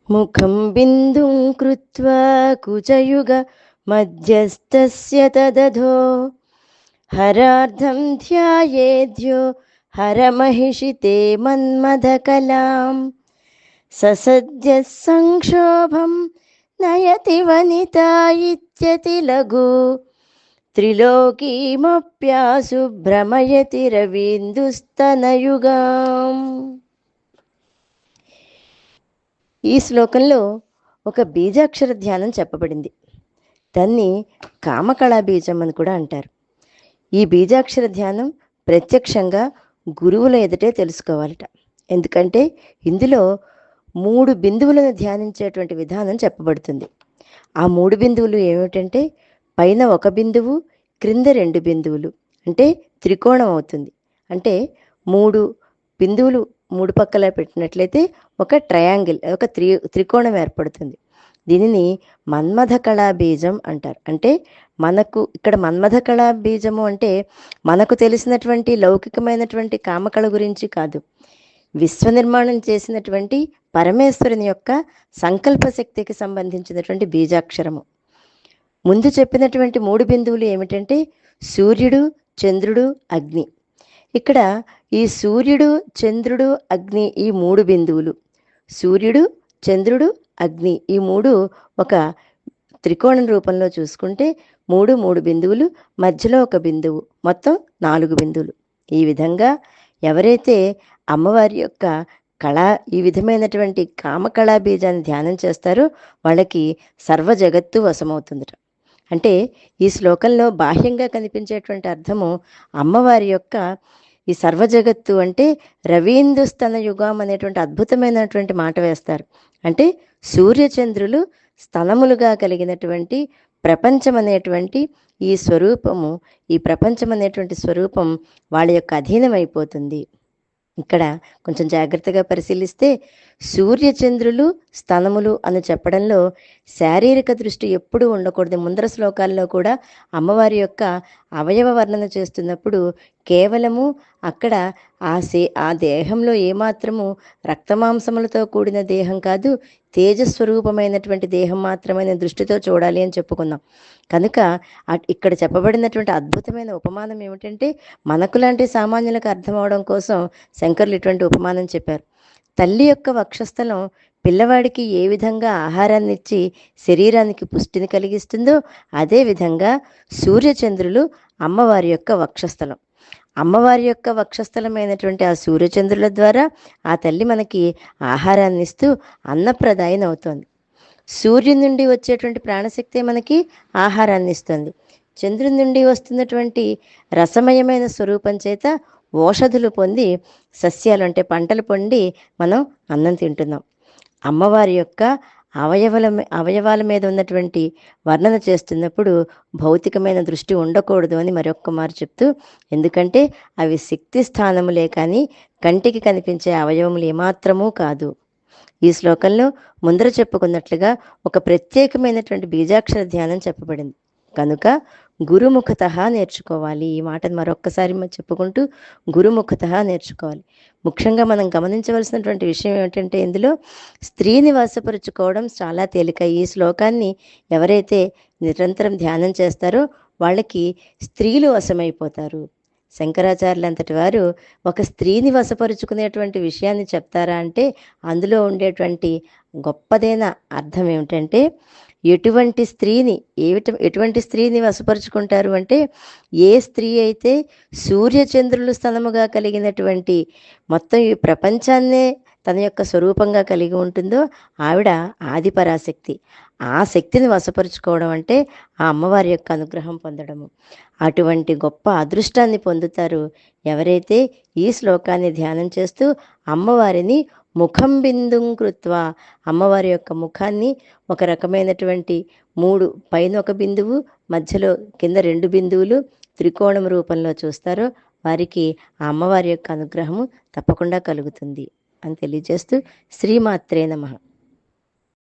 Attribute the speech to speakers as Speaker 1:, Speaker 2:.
Speaker 1: ముఖం బిందుం కృత్వా కుచయుగ మధ్యస్థస్య తదధో హరార్థం ధ్యాయేద్యో హరమహిషితే మన్మథకలాం ససద్య సంక్షోభం నయతి వనితా ఇత్యతి లఘు త్రిలోకీమప్యాసు భ్రమయతి రవీందుస్తనయుగాం. ఈ శ్లోకంలో ఒక బీజాక్షర ధ్యానం చెప్పబడింది. దాన్ని కామకళా బీజం అని కూడా అంటారు. ఈ బీజాక్షర ధ్యానం ప్రత్యక్షంగా గురువుల ఎదుటే తెలుసుకోవాలట. ఎందుకంటే ఇందులో 3 బిందువులను ధ్యానించేటువంటి విధానం చెప్పబడుతుంది. ఆ 3 బిందువులు ఏమిటంటే పైన 1 బిందువు, క్రింద 2 బిందువులు, అంటే త్రికోణం అవుతుంది. అంటే 3 బిందువులు 3 పక్కల పెట్టినట్లయితే ఒక ట్రయాంగిల్, ఒక త్రికోణం ఏర్పడుతుంది. దీనిని మన్మథ కళా బీజం అంటారు. అంటే మనకు ఇక్కడ మన్మథ కళా బీజము అంటే మనకు తెలిసినటువంటి లౌకికమైనటువంటి కామకళ గురించి కాదు, విశ్వనిర్మాణం చేసినటువంటి పరమేశ్వరుని యొక్క సంకల్ప శక్తికి సంబంధించినటువంటి బీజాక్షరము. ముందు చెప్పినటువంటి 3 బిందువులు ఏమిటంటే సూర్యుడు, చంద్రుడు, అగ్ని. ఇక్కడ ఈ సూర్యుడు, చంద్రుడు, అగ్ని ఈ 3 బిందువులు, సూర్యుడు, చంద్రుడు, అగ్ని ఈ 3 ఒక త్రికోణం రూపంలో చూసుకుంటే 3 బిందువులు, మధ్యలో 1 బిందువు, మొత్తం 4 బిందువులు. ఈ విధంగా ఎవరైతే అమ్మవారి యొక్క ఈ విధమైనటువంటి కామకళా బీజాన్ని ధ్యానం చేస్తారో వాళ్ళకి సర్వ జగత్తు వశమవుతుందట. అంటే ఈ శ్లోకంలో బాహ్యంగా కనిపించేటువంటి అర్థము అమ్మవారి యొక్క ఈ సర్వ జగత్తు అంటే రవీందుస్తన యుగం అనేటువంటి అద్భుతమైనటువంటి మాట వేస్తారు. అంటే సూర్యచంద్రులు స్తనములుగా కలిగినటువంటి ప్రపంచం అనేటువంటి ఈ స్వరూపము, ఈ ప్రపంచం అనేటువంటి స్వరూపం వాళ్ళ యొక్క అధీనం అయిపోతుంది. ఇక్కడ కొంచెం జాగ్రత్తగా పరిశీలిస్తే సూర్యచంద్రులు స్తనములు అని చెప్పడంలో శారీరక దృష్టి ఎప్పుడూ ఉండకూడదు. ముందర శ్లోకాల్లో కూడా అమ్మవారి యొక్క అవయవ వర్ణన చేస్తున్నప్పుడు కేవలము అక్కడ ఆ దేహంలో ఏమాత్రము రక్తమాంసములతో కూడిన దేహం కాదు, తేజస్వరూపమైనటువంటి దేహం మాత్రమైన దృష్టితో చూడాలి అని చెప్పుకున్నాం. కనుక ఇక్కడ చెప్పబడినటువంటి అద్భుతమైన ఉపమానం ఏమిటంటే మనకు లాంటి సామాన్యులకు అర్థం అవడం కోసం శంకరులు ఇటువంటి ఉపమానం చెప్పారు. తల్లి యొక్క వక్షస్థలం పిల్లవాడికి ఏ విధంగా ఆహారాన్ని ఇచ్చి శరీరానికి పుష్టిని కలిగిస్తుందో అదేవిధంగా సూర్యచంద్రులు అమ్మవారి యొక్క వక్షస్థలం. అమ్మవారి యొక్క వక్షస్థలమైనటువంటి ఆ సూర్యచంద్రుల ద్వారా ఆ తల్లి మనకి ఆహారాన్ని ఇస్తూ అన్నప్రదాయన అవుతోంది. సూర్యుని నుండి వచ్చేటువంటి ప్రాణశక్తి మనకి ఆహారాన్ని ఇస్తుంది. చంద్రుని నుండి వస్తున్నటువంటి రసమయమైన స్వరూపం చేత ఓషధులు పొంది సస్యాలు అంటే పంటలు పొంది మనం అన్నం తింటున్నాం. అమ్మవారి యొక్క అవయవాల మీద ఉన్నటువంటి వర్ణన చేస్తున్నప్పుడు భౌతికమైన దృష్టి ఉండకూడదు అని మరొక్క మారు చెప్తూ, ఎందుకంటే అవి శక్తి స్థానములే కానీ కంటికి కనిపించే అవయవములు ఏమాత్రమూ కాదు. ఈ శ్లోకంలో ముందర చెప్పుకున్నట్లుగా ఒక ప్రత్యేకమైనటువంటి బీజాక్షర ధ్యానం చెప్పబడింది. కనుక గురుముఖత నేర్చుకోవాలి. ఈ మాటను మరొక్కసారి చెప్పుకుంటూ గురుముఖత నేర్చుకోవాలి. ముఖ్యంగా మనం గమనించవలసినటువంటి విషయం ఏమిటంటే ఇందులో స్త్రీని వశపరుచుకోవడం చాలా తేలిక. ఈ శ్లోకాన్ని ఎవరైతే నిరంతరం ధ్యానం చేస్తారో వాళ్ళకి స్త్రీలు వశమైపోతారు. శంకరాచార్యులు అంతటి వారు ఒక స్త్రీని వశపరుచుకునేటువంటి విషయాన్ని చెప్తారా అంటే అందులో ఉండేటువంటి గొప్పదైన అర్థం ఏమిటంటే ఎటువంటి స్త్రీని వశపరుచుకుంటారు అంటే ఏ స్త్రీ అయితే సూర్యచంద్రులు స్థనముగా కలిగినటువంటి మొత్తం ఈ ప్రపంచాన్నే తన యొక్క స్వరూపంగా కలిగి ఉంటుందో ఆవిడ ఆదిపరాశక్తి. ఆ శక్తిని వశపరుచుకోవడం అంటే ఆ అమ్మవారి యొక్క అనుగ్రహం పొందడము. అటువంటి గొప్ప అదృష్టాన్ని పొందుతారు ఎవరైతే ఈ శ్లోకాన్ని ధ్యానం చేస్తూ అమ్మవారిని ముఖం బిందుం కృత్వా, అమ్మవారి యొక్క ముఖాన్ని ఒక రకమైనటువంటి 3 పైన 1 బిందువు, మధ్యలో కింద 2 బిందువులు త్రికోణం రూపంలో చూస్తారో వారికి ఆ అమ్మవారి యొక్క అనుగ్రహము తప్పకుండా కలుగుతుంది అని తెలియజేస్తూ శ్రీమాత్రే నమః.